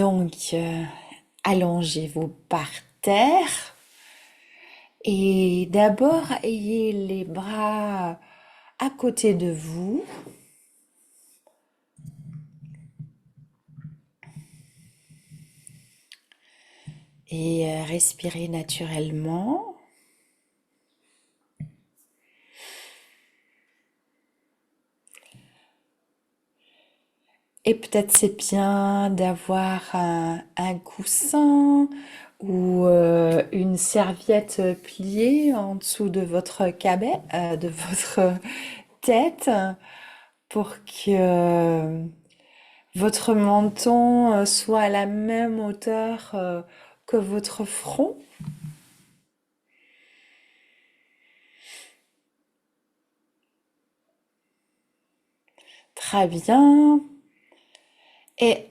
Donc, allongez-vous par terre et d'abord ayez les bras à côté de vous et respirez naturellement. Et peut-être c'est bien d'avoir un coussin ou une serviette pliée en dessous de votre de votre tête pour que votre menton soit à la même hauteur que votre front. Très bien. Et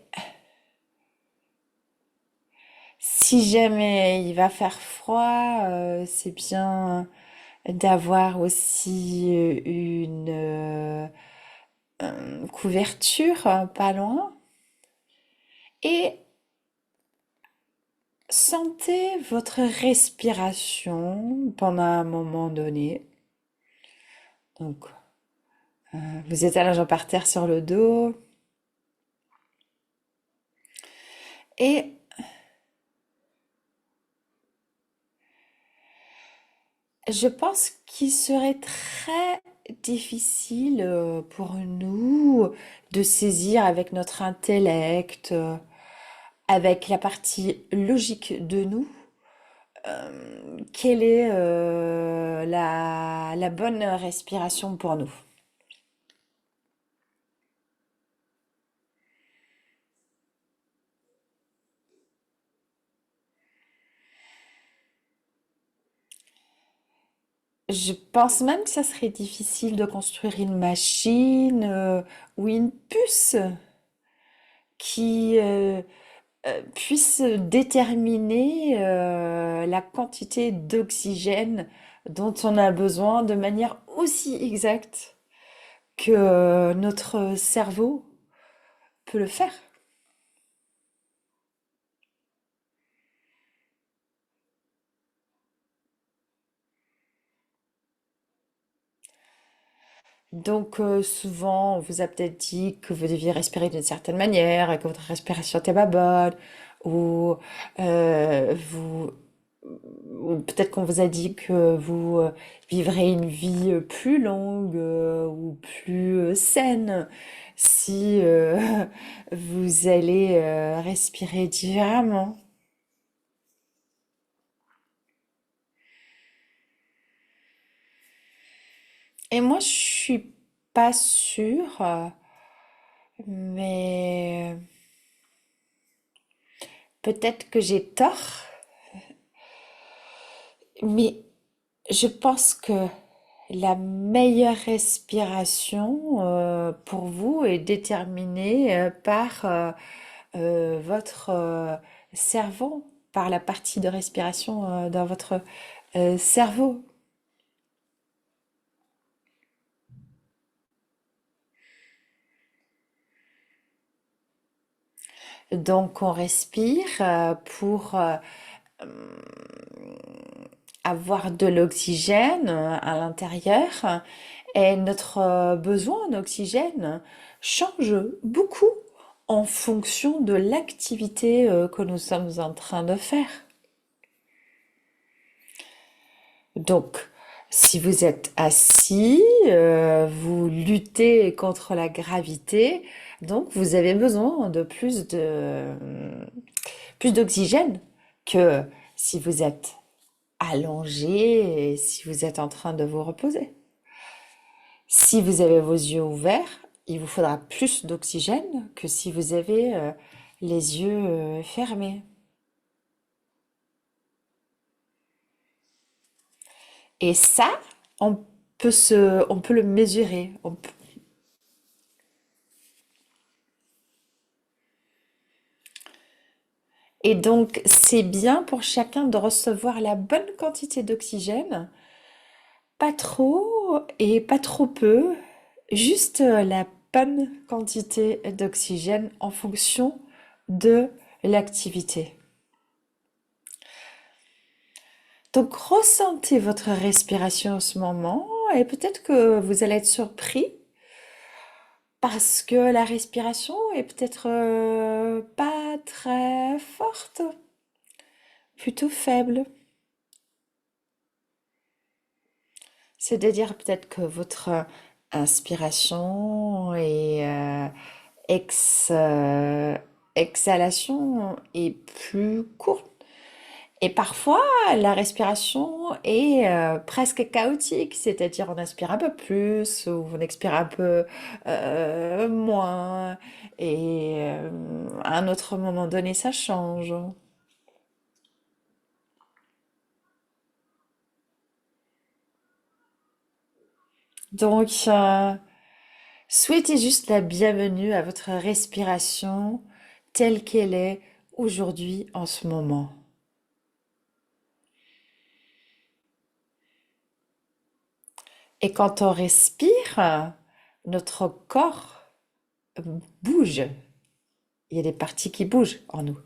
si jamais il va faire froid, c'est bien d'avoir aussi une couverture pas loin. Et sentez votre respiration pendant un moment donné. Donc, vous êtes allongé par terre sur le dos. Et je pense qu'il serait très difficile pour nous de saisir avec notre intellect, avec la partie logique de nous, quelle est la bonne respiration pour nous. Je pense même que ça serait difficile de construire une machine ou une puce qui puisse déterminer la quantité d'oxygène dont on a besoin de manière aussi exacte que notre cerveau peut le faire. Donc souvent, on vous a peut-être dit que vous deviez respirer d'une certaine manière et que votre respiration n'était pas bonne, ou vous, ou peut-être qu'on vous a dit que vous vivrez une vie plus longue ou plus saine si vous allez respirer différemment. Et moi, je suis pas sûre, mais peut-être que j'ai tort. Mais je pense que la meilleure respiration pour vous est déterminée par votre cerveau, par la partie de respiration dans votre cerveau. Donc on respire pour avoir de l'oxygène à l'intérieur et notre besoin d'oxygène change beaucoup en fonction de l'activité que nous sommes en train de faire. Donc, si vous êtes assis, vous luttez contre la gravité, donc vous avez besoin de plus d'oxygène que si vous êtes allongé et si vous êtes en train de vous reposer. Si vous avez vos yeux ouverts, il vous faudra plus d'oxygène que si vous avez les yeux fermés. Et ça, on peut le mesurer. Et donc, c'est bien pour chacun de recevoir la bonne quantité d'oxygène, pas trop et pas trop peu, juste la bonne quantité d'oxygène en fonction de l'activité. Donc, ressentez votre respiration en ce moment et peut-être que vous allez être surpris parce que la respiration est peut-être pas très forte, plutôt faible. C'est-à-dire peut-être que votre inspiration et ex, exhalation est plus courte. Et parfois, la respiration est presque chaotique, c'est-à-dire on inspire un peu plus ou on expire un peu moins. Et à un autre moment donné, ça change. Donc, souhaitez juste la bienvenue à votre respiration telle qu'elle est aujourd'hui en ce moment. Et quand on respire, notre corps bouge. Il y a des parties qui bougent en nous.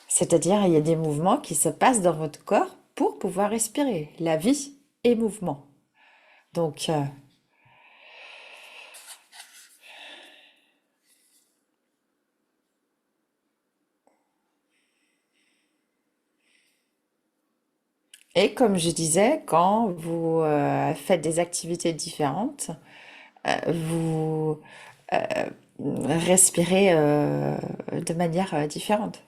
C'est-à-dire, il y a des mouvements qui se passent dans votre corps pour pouvoir respirer. La vie est mouvement. Donc, et comme je disais, quand vous faites des activités différentes, vous respirez de manière différente.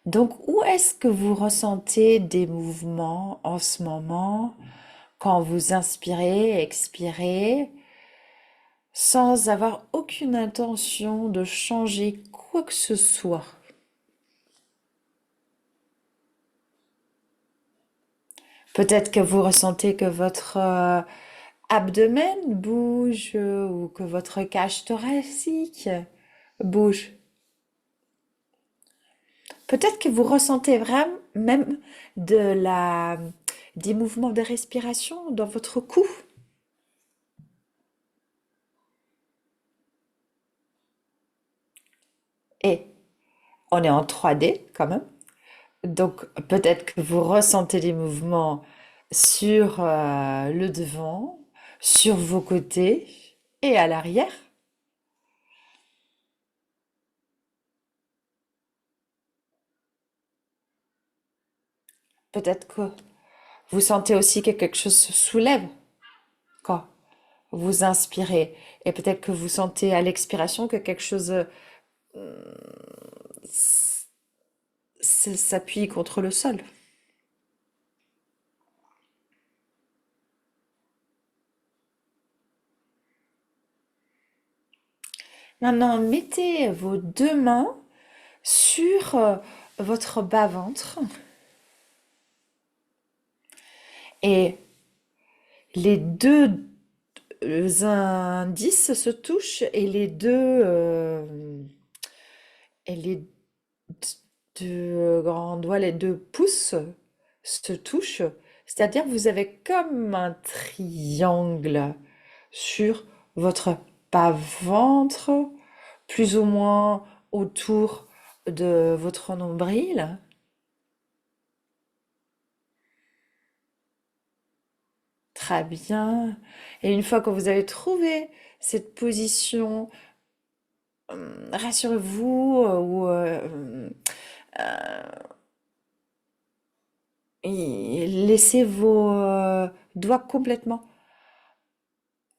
Donc, où est-ce que vous ressentez des mouvements en ce moment quand vous inspirez, expirez, sans avoir aucune intention de changer quoi que ce soit? Peut-être que vous ressentez que votre abdomen bouge ou que votre cage thoracique bouge. Peut-être que vous ressentez vraiment même de la, des mouvements de respiration dans votre cou. Et on est en 3D quand même. Donc peut-être que vous ressentez des mouvements sur le devant, sur vos côtés et à l'arrière. Peut-être que vous sentez aussi que quelque chose se soulève quand vous inspirez. Et peut-être que vous sentez à l'expiration que quelque chose s'appuie contre le sol. Maintenant, mettez vos deux mains sur votre bas-ventre et les deux indices se touchent et les deux grands doigts, les deux pouces se touchent. C'est-à-dire que vous avez comme un triangle sur votre bas-ventre, plus ou moins autour de votre nombril. Très bien. Et une fois que vous avez trouvé cette position, rassurez-vous et laissez vos doigts complètement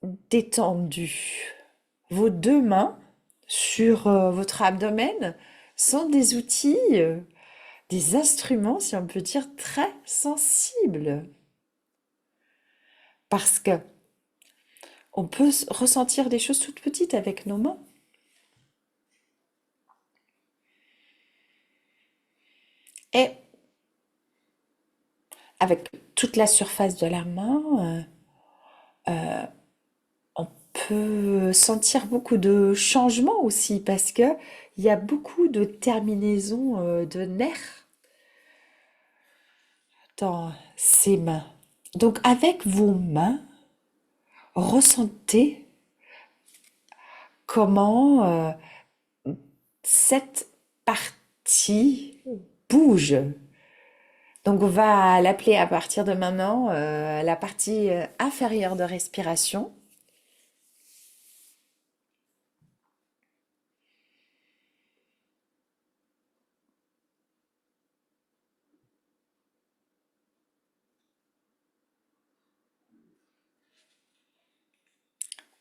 détendus. Vos deux mains sur votre abdomen sont des outils, des instruments, si on peut dire, très sensibles. Parce que on peut ressentir des choses toutes petites avec nos mains. Et avec toute la surface de la main, on peut sentir beaucoup de changements aussi parce que il y a beaucoup de terminaisons de nerfs dans ces mains. Donc avec vos mains, ressentez comment cette partie bouge. Donc on va l'appeler à partir de maintenant la partie inférieure de respiration.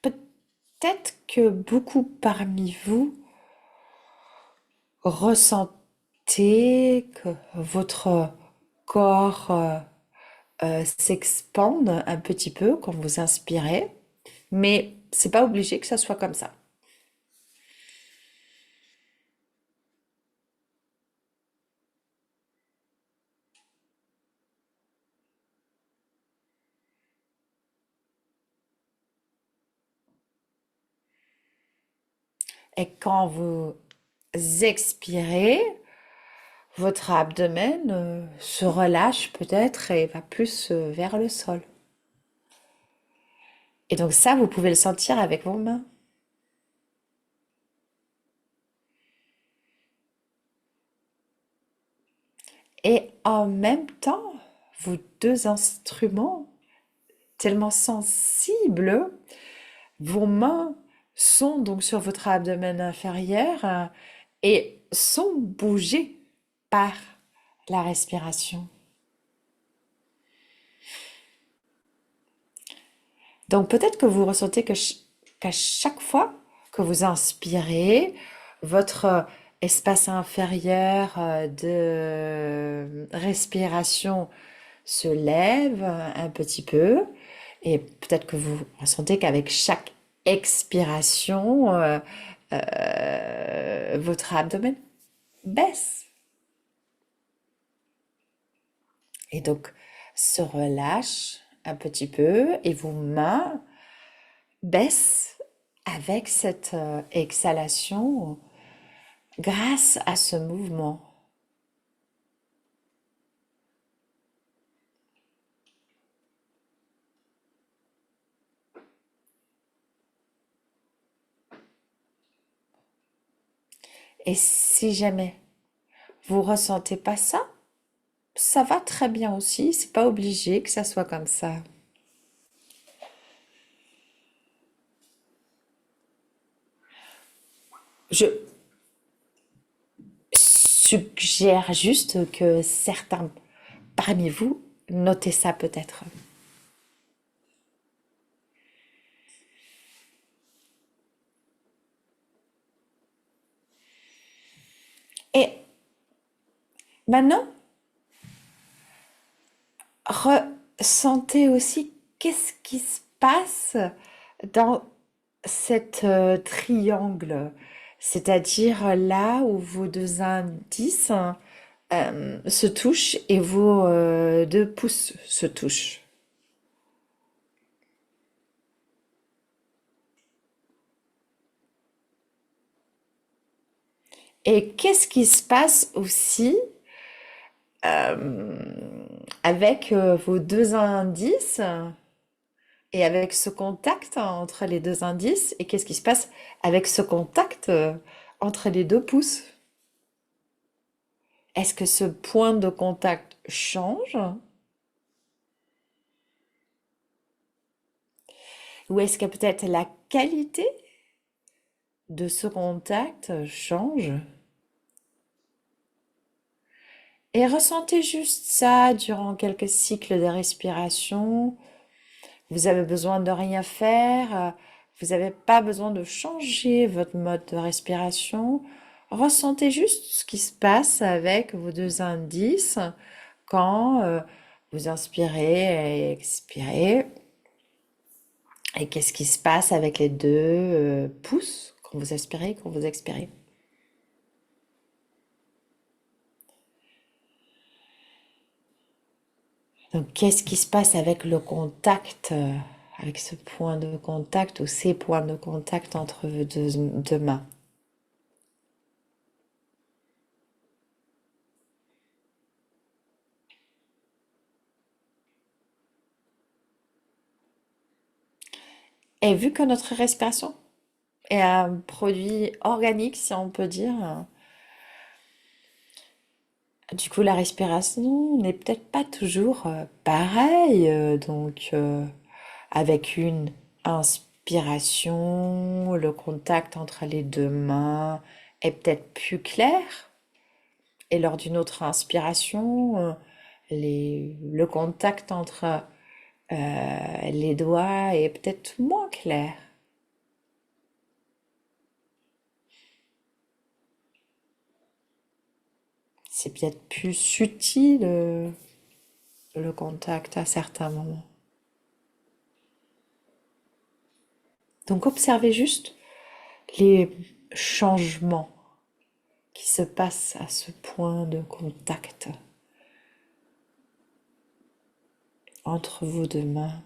Peut-être que beaucoup parmi vous ressentez que votre corps s'expande un petit peu quand vous inspirez, mais c'est pas obligé que ça soit comme ça. Et quand vous expirez, votre abdomen se relâche peut-être et va plus vers le sol. Et donc ça, vous pouvez le sentir avec vos mains. Et en même temps, vos deux instruments, tellement sensibles, vos mains sont donc sur votre abdomen inférieur et sont bougées par la respiration. Donc peut-être que vous ressentez qu'à chaque fois que vous inspirez, votre espace inférieur de respiration se lève un petit peu et peut-être que vous ressentez qu'avec chaque expiration, votre abdomen baisse et donc se relâche un petit peu et vos mains baissent avec cette exhalation grâce à ce mouvement. Et si jamais vous ressentez pas ça, ça va très bien aussi, c'est pas obligé que ça soit comme ça. Je suggère juste que certains parmi vous notez ça peut-être. Et maintenant, ressentez aussi qu'est-ce qui se passe dans cet triangle, c'est-à-dire là où vos deux indices se touchent et vos deux pouces se touchent. Et qu'est-ce qui se passe aussi avec vos deux indices et avec ce contact entre les deux indices? Et qu'est-ce qui se passe avec ce contact entre les deux pouces? Est-ce que ce point de contact change? Ou est-ce que peut-être la qualité de ce contact change? Et ressentez juste ça durant quelques cycles de respiration. Vous avez besoin de rien faire. Vous n'avez pas besoin de changer votre mode de respiration. Ressentez juste ce qui se passe avec vos deux indices quand vous inspirez et expirez. Et qu'est-ce qui se passe avec les deux pouces quand vous inspirez et quand vous expirez. Donc, qu'est-ce qui se passe avec le contact, avec ce point de contact ou ces points de contact entre vos deux mains? Et vu que notre respiration est un produit organique, si on peut dire, du coup, la respiration n'est peut-être pas toujours pareille. Avec une inspiration, le contact entre les deux mains est peut-être plus clair. Et lors d'une autre inspiration, le contact entre les doigts est peut-être moins clair. C'est peut-être plus subtil le contact à certains moments. Donc observez juste les changements qui se passent à ce point de contact entre vos deux mains.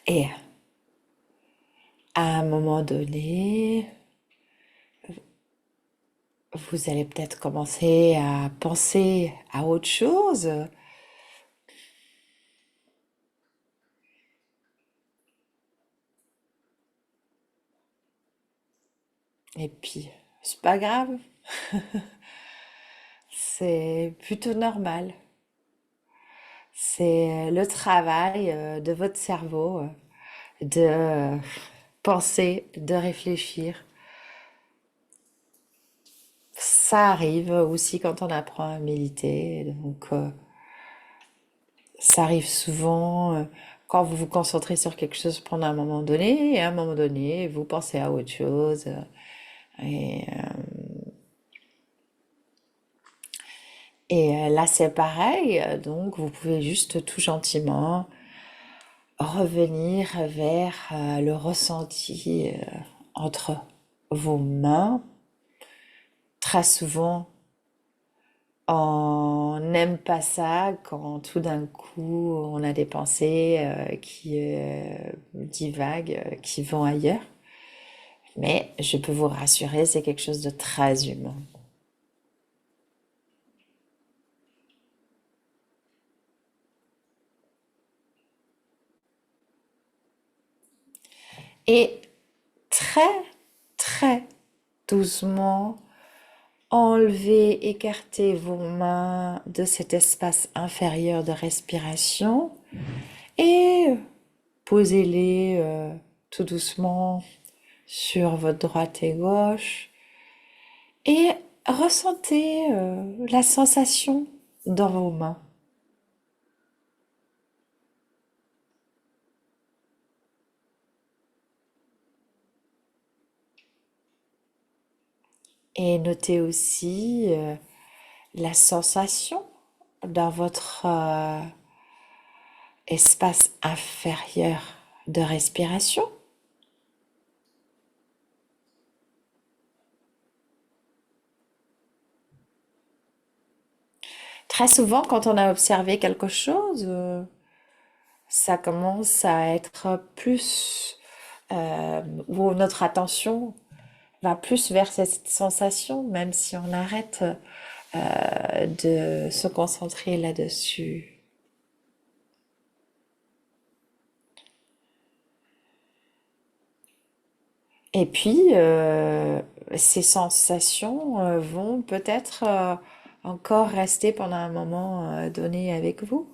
Et à un moment donné, vous allez peut-être commencer à penser à autre chose. Et puis, c'est pas grave, c'est plutôt normal. C'est le travail de votre cerveau de penser, de réfléchir. Ça arrive aussi quand on apprend à méditer. Ça arrive souvent quand vous vous concentrez sur quelque chose pendant un moment donné, et à un moment donné, vous pensez à autre chose. Et, là, c'est pareil. Donc, vous pouvez juste tout gentiment revenir vers le ressenti entre vos mains. Très souvent, on n'aime pas ça quand tout d'un coup on a des pensées qui divaguent, qui vont ailleurs. Mais je peux vous rassurer, c'est quelque chose de très humain. Et très, très doucement, enlevez, écartez vos mains de cet espace inférieur de respiration et posez-les tout doucement sur votre droite et gauche et ressentez la sensation dans vos mains. Et notez aussi la sensation dans votre espace inférieur de respiration. Très souvent, quand on a observé quelque chose, ça commence à être plus, où notre attention va plus vers cette sensation, même si on arrête de se concentrer là-dessus. Et puis, ces sensations vont peut-être encore rester pendant un moment donné avec vous.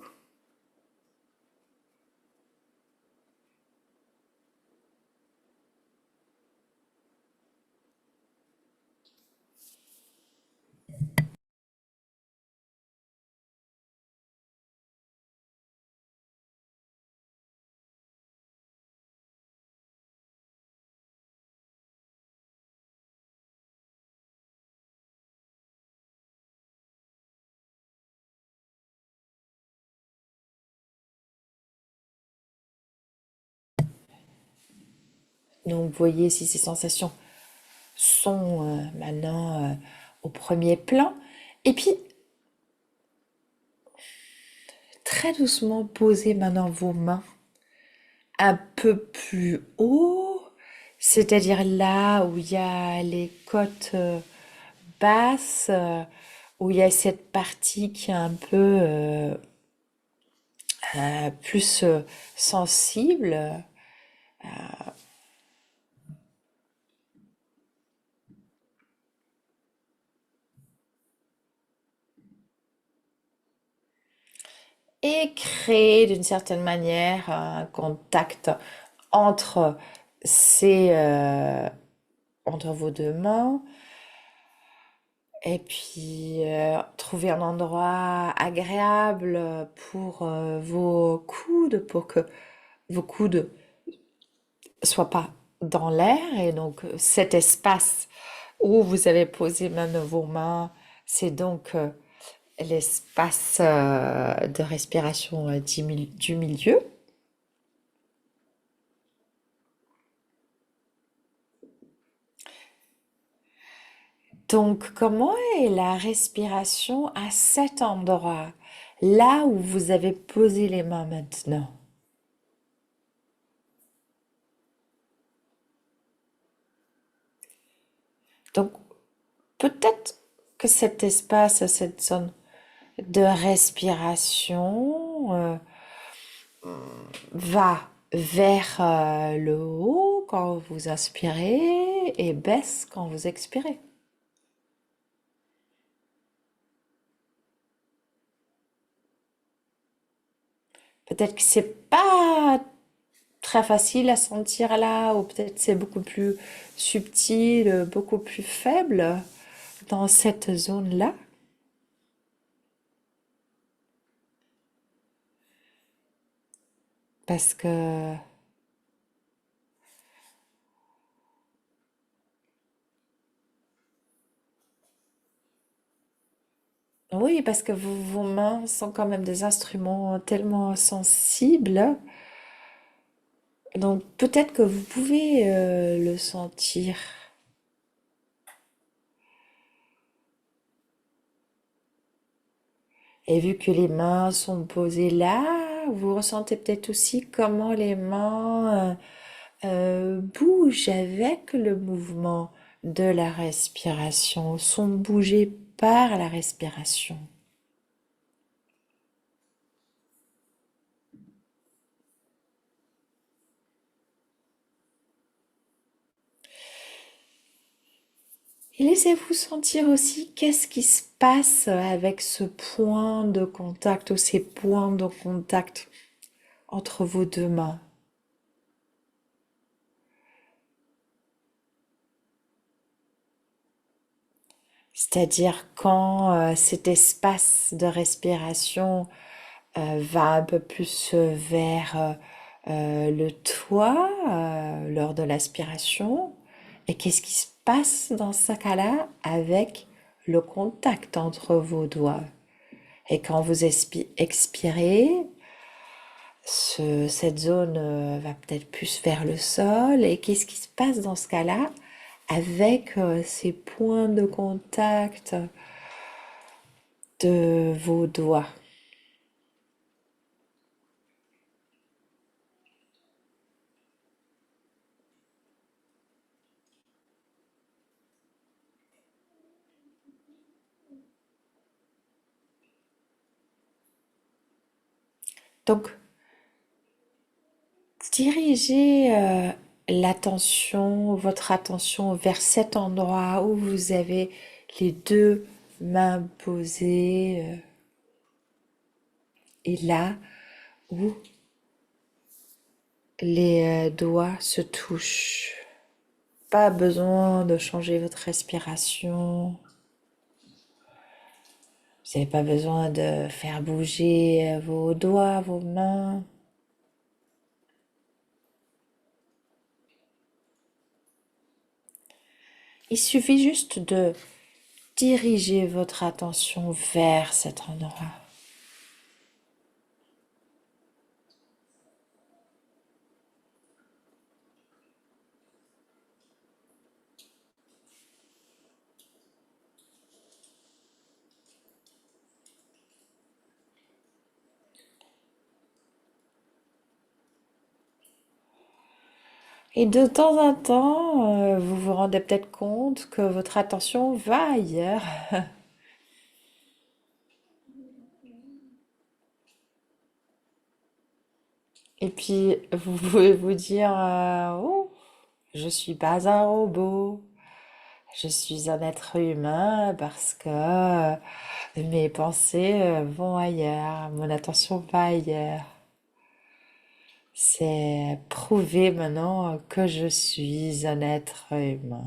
Donc, voyez si ces sensations sont maintenant au premier plan. Et puis, très doucement poser maintenant vos mains un peu plus haut, c'est-à-dire là où il y a les côtes basses, où il y a cette partie qui est un peu plus sensible. Et créer d'une certaine manière un contact entre ces, entre vos deux mains et puis trouver un endroit agréable pour vos coudes pour que vos coudes soient pas dans l'air et donc cet espace où vous avez posé maintenant vos mains, c'est donc l'espace de respiration du milieu. Donc, comment est la respiration à cet endroit, là où vous avez posé les mains maintenant? Donc, peut-être que cet espace, cette zone de respiration va vers le haut quand vous inspirez et baisse quand vous expirez. Peut-être que c'est pas très facile à sentir là, ou peut-être c'est beaucoup plus subtil, beaucoup plus faible dans cette zone-là. Parce que, oui, parce que vos mains sont quand même des instruments tellement sensibles. Donc peut-être que vous pouvez le sentir. Et vu que les mains sont posées là, vous ressentez peut-être aussi comment les mains bougent avec le mouvement de la respiration, sont bougées par la respiration. Et laissez-vous sentir aussi qu'est-ce qui se passe avec ce point de contact ou ces points de contact entre vos deux mains. C'est-à-dire quand cet espace de respiration va un peu plus vers le toit lors de l'aspiration. Et qu'est-ce qui se passe dans ce cas-là avec le contact entre vos doigts? Et quand vous expirez, cette zone va peut-être plus vers le sol. Et qu'est-ce qui se passe dans ce cas-là avec ces points de contact de vos doigts? Donc, dirigez votre attention vers cet endroit où vous avez les deux mains posées et là où les doigts se touchent. Pas besoin de changer votre respiration. Vous n'avez pas besoin de faire bouger vos doigts, vos mains. Il suffit juste de diriger votre attention vers cet endroit. Et de temps en temps, vous vous rendez peut-être compte que votre attention va ailleurs. Et puis, vous pouvez vous dire, oh, je suis pas un robot, je suis un être humain parce que mes pensées vont ailleurs, mon attention va ailleurs. C'est prouvé maintenant que je suis un être humain.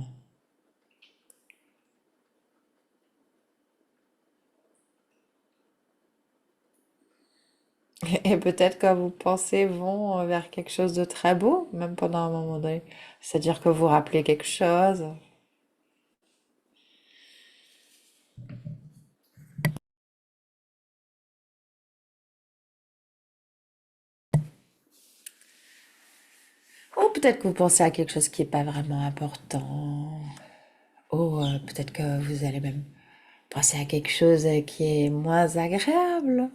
Et peut-être que vos pensées vont vers quelque chose de très beau, même pendant un moment donné. C'est-à-dire que vous rappelez quelque chose. Ou peut-être que vous pensez à quelque chose qui n'est pas vraiment important. Ou peut-être que vous allez même penser à quelque chose qui est moins agréable.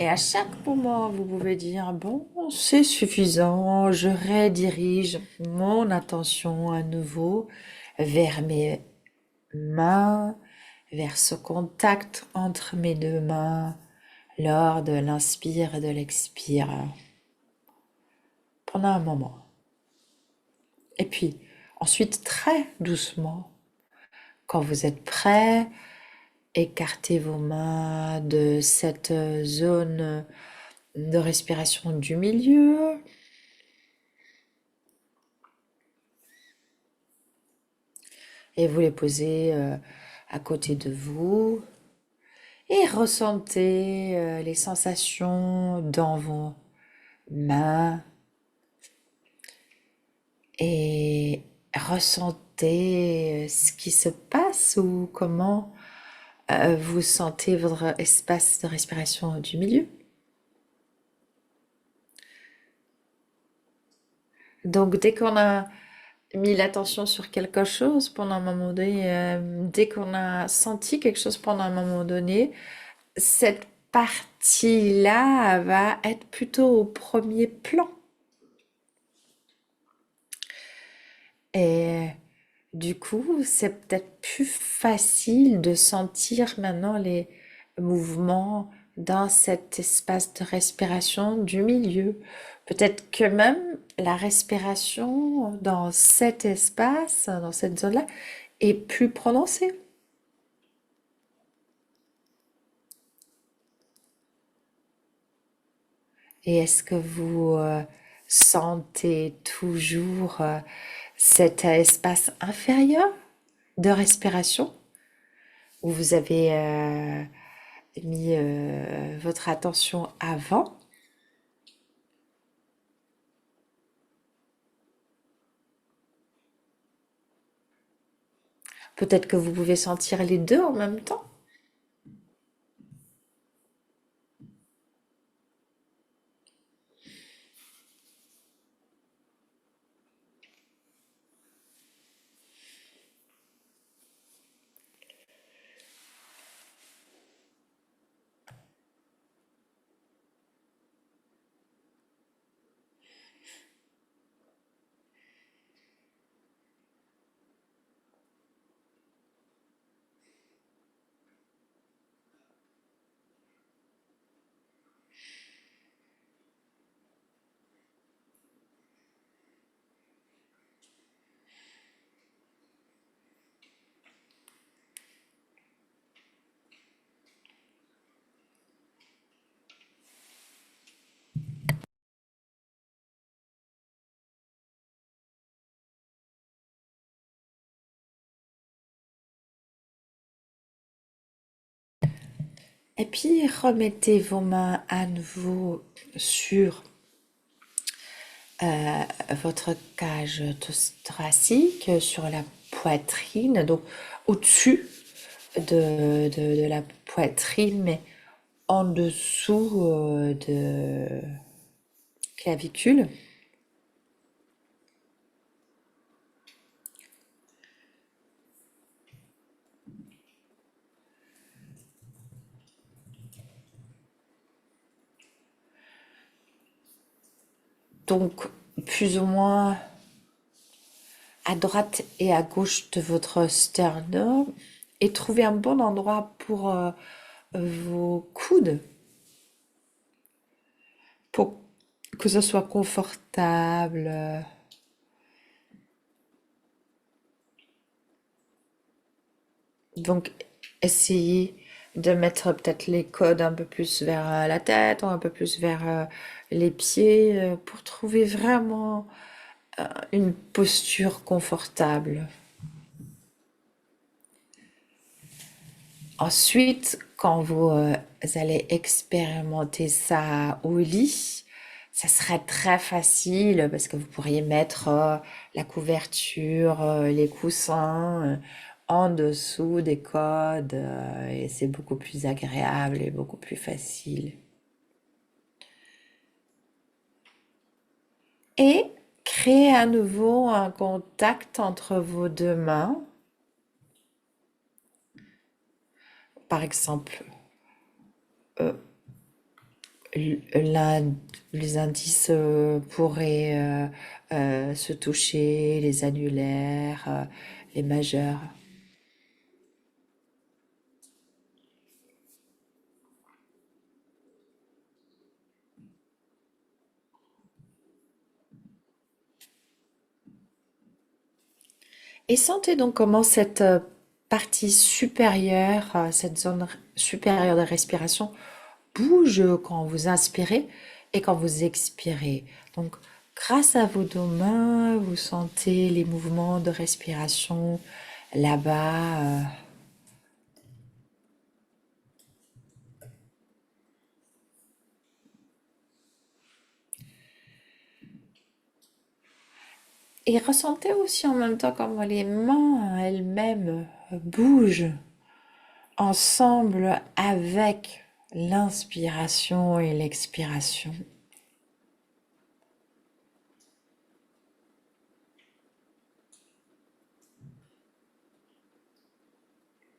Et à chaque moment, vous pouvez dire, bon, c'est suffisant, je redirige mon attention à nouveau vers mes mains, vers ce contact entre mes deux mains lors de l'inspire et de l'expire pendant un moment. Et puis, ensuite, très doucement, quand vous êtes prêt, écartez vos mains de cette zone de respiration du milieu et vous les posez à côté de vous et ressentez les sensations dans vos mains et ressentez ce qui se passe ou comment vous sentez votre espace de respiration du milieu. Donc dès qu'on a mis l'attention sur quelque chose pendant un moment donné, dès qu'on a senti quelque chose pendant un moment donné, cette partie-là va être plutôt au premier plan. Et du coup, c'est peut-être plus facile de sentir maintenant les mouvements dans cet espace de respiration du milieu. Peut-être que même la respiration dans cet espace, dans cette zone-là, est plus prononcée. Et est-ce que vous sentez toujours cet espace inférieur de respiration où vous avez mis votre attention avant? Peut-être que vous pouvez sentir les deux en même temps. Et puis remettez vos mains à nouveau sur votre cage thoracique, sur la poitrine, donc au-dessus de la poitrine, mais en dessous de clavicule. Donc, plus ou moins à droite et à gauche de votre sternum et trouvez un bon endroit pour vos coudes pour que ce soit confortable. Donc, essayez de mettre peut-être les codes un peu plus vers la tête ou un peu plus vers les pieds pour trouver vraiment une posture confortable. Ensuite, quand vous allez expérimenter ça au lit, ça serait très facile parce que vous pourriez mettre la couverture, les coussins en dessous des codes et c'est beaucoup plus agréable et beaucoup plus facile. Et créez à nouveau un contact entre vos deux mains. Par exemple, euh, les indices pourraient se toucher, les annulaires, les majeurs. Et sentez donc comment cette partie supérieure, cette zone supérieure de respiration bouge quand vous inspirez et quand vous expirez. Donc, grâce à vos deux mains, vous sentez les mouvements de respiration là-bas. Et ressentez aussi en même temps comment les mains elles-mêmes bougent ensemble avec l'inspiration et l'expiration.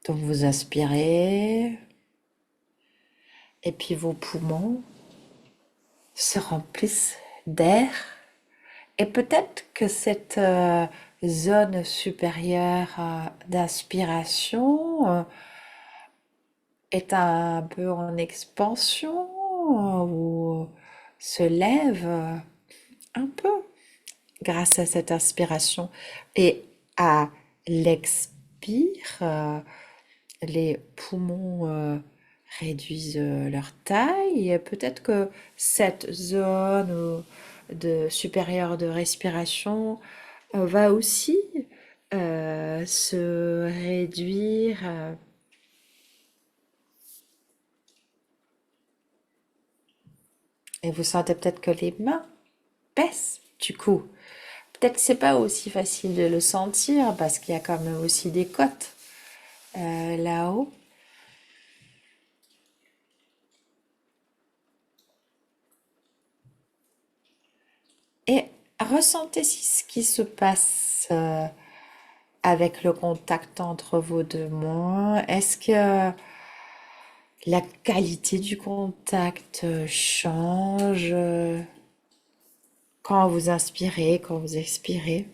Donc vous inspirez et puis vos poumons se remplissent d'air et peut-être que cette zone supérieure d'inspiration est un peu en expansion ou se lève un peu grâce à cette inspiration. Et à l'expire, les poumons réduisent leur taille. Et peut-être que cette zone de supérieure de respiration va aussi se réduire. Et vous sentez peut-être que les mains baissent du coup. Peut-être que c'est pas aussi facile de le sentir parce qu'il y a quand même aussi des côtes là-haut. Et ressentez ce qui se passe avec le contact entre vos deux mains. Est-ce que la qualité du contact change quand vous inspirez, quand vous expirez?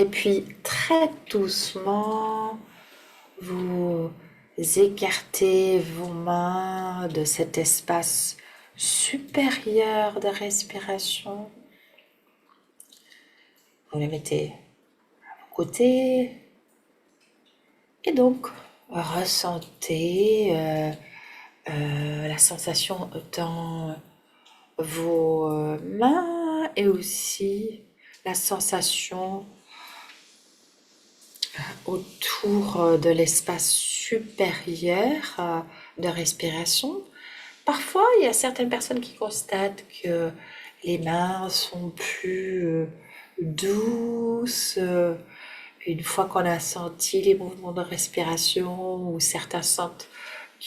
Et puis très doucement, vous écartez vos mains de cet espace supérieur de respiration. Vous les mettez à vos côtés. Et donc, ressentez la sensation dans vos mains et aussi la sensation autour de l'espace supérieur de respiration. Parfois, il y a certaines personnes qui constatent que les mains sont plus douces une fois qu'on a senti les mouvements de respiration, ou certains sentent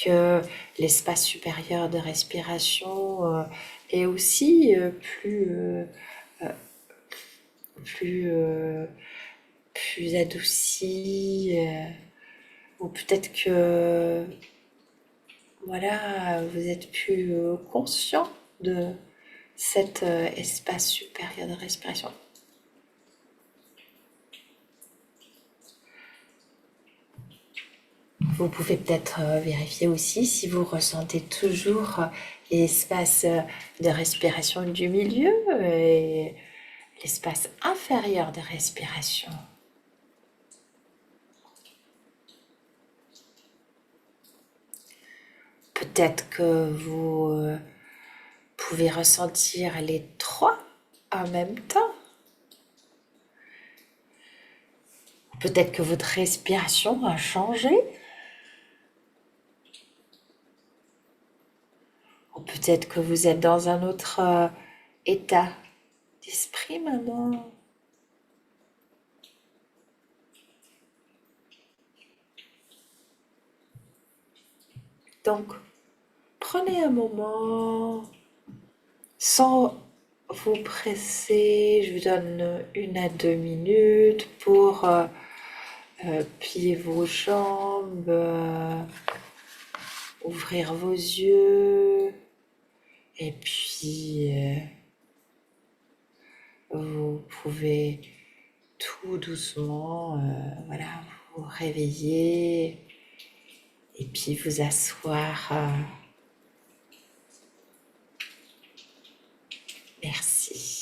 que l'espace supérieur de respiration est aussi plus, euh, plus adouci, ou peut-être que voilà, vous êtes plus conscient de cet espace supérieur de respiration. Vous pouvez peut-être vérifier aussi si vous ressentez toujours l'espace de respiration du milieu et l'espace inférieur de respiration. Peut-être que vous pouvez ressentir les trois en même temps. Peut-être que votre respiration a changé. Ou peut-être que vous êtes dans un autre état d'esprit maintenant. Donc, prenez un moment sans vous presser. Je vous donne 1 à 2 minutes pour plier vos jambes, ouvrir vos yeux. Et puis, vous pouvez tout doucement, voilà, vous réveiller et puis vous asseoir. Merci.